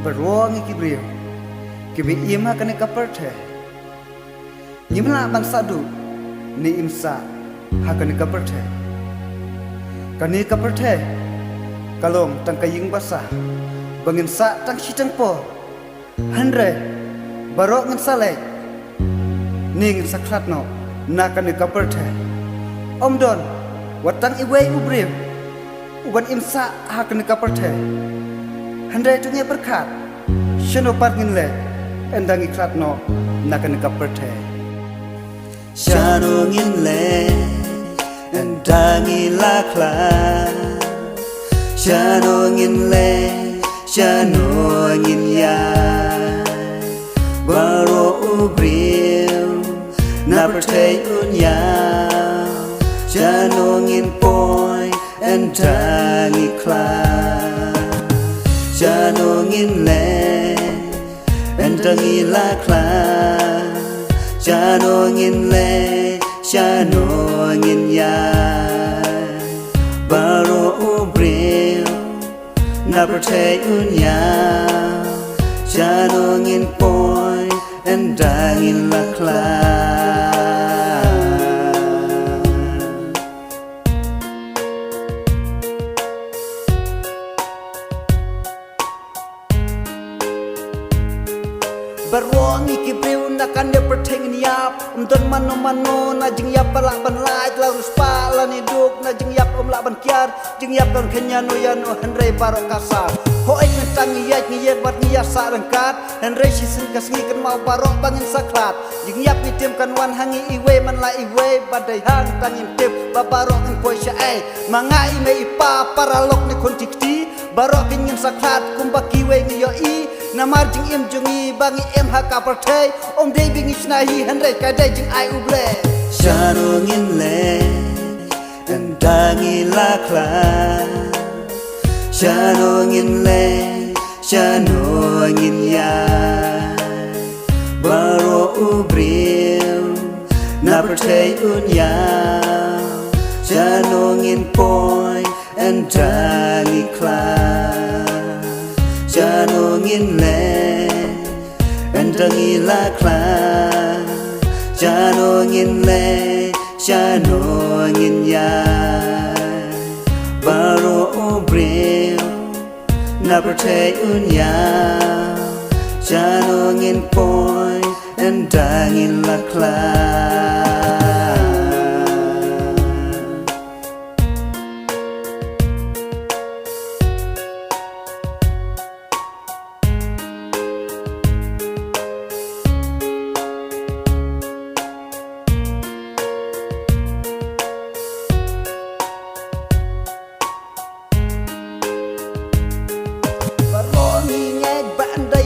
beruang kibriu kibi ima kane kaperte nyimla bansadu ni imsa hakane kaperte kane kaperte kalong tangkaying basa bangin sa tang sitang po handre barok ngan sale ning sakrat no na kane kaperte omdon watang iwe ubriu uban imsa hakane kaperte handai tungai berkat shano parngin le endang iklat no nakan kaperte shano ngin le endang ilakla shano ngin le shano ngin ya baro ubril na perte unya shano ngin boy endang iklat Janongin le endangi lakla Janongin le Janongin ya Baro ubril na perte unya Janongin boy endangi lakla beruang kibriu nakan dia perteng niap don mano na jing yap balak ban lai larus pala ni duk na jing yap lak ban kiar jing yap don kenya no ya no handre barok kasar ho ai mentang yat ni yat bat ni ya sa rangkat handre si sing kasngi kan mau barok bangin saklat jing yap ni tem kan wan hangi iwe man la iwe badai hang tangin tip ba barok en poi sha ai mangai me ipa paralok ni kon tikti barok kinin saklat kumbaki we ni yo i namar jing im jungi bangi em haka partei om dei bingi snahi handai ka dai jing ai uble Janongin le endangi lakla Janongin le Janongin ya baro ubril na perte unya Janongin boy endangi kla Janongin le endangi lakla Janongin le Janongin ya baro ubril na perte unya Janongin boy endangi lakla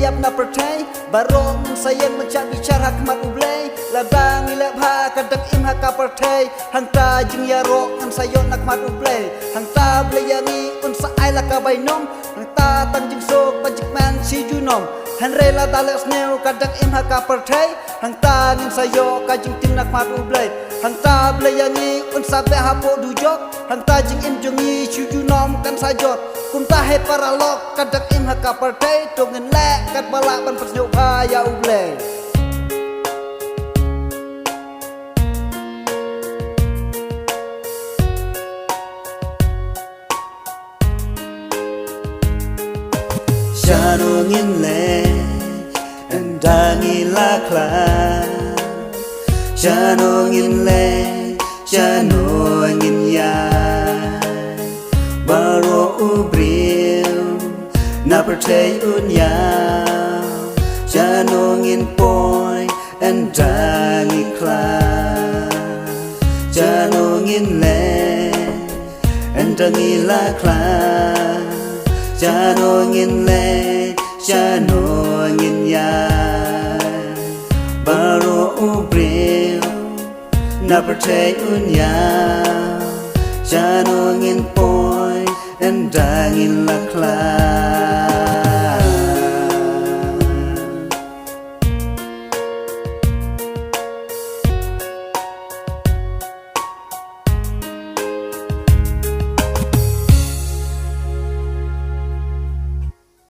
yap na pertai barong sayang mencak bicara hikmat ublay ladang ilap ha kadang im haka pertai hangta jing ya rok ngan sayot nak mat ublay hangta blayangi un sa ai la ka bainom hangta tang jing sok pajik man si junom hanre la dales neu kadang im haka pertai hangta ngin sayo ka jing tim nak mat ublay hangta blayangi un sa be ha po dujok hangta jing im jungi si junom kan sajot kunta he paralok kadang im haka pertai tongin le kat balak ban persnyuk ya uble Janongin le endangi lakla Janongin le Janongin ya baro ubril na perte unya Janongin boy endangi kla Janongin le endangi lakla Janongin le Janongin ya baro ubril na perte unya Janongin boy endangin lakla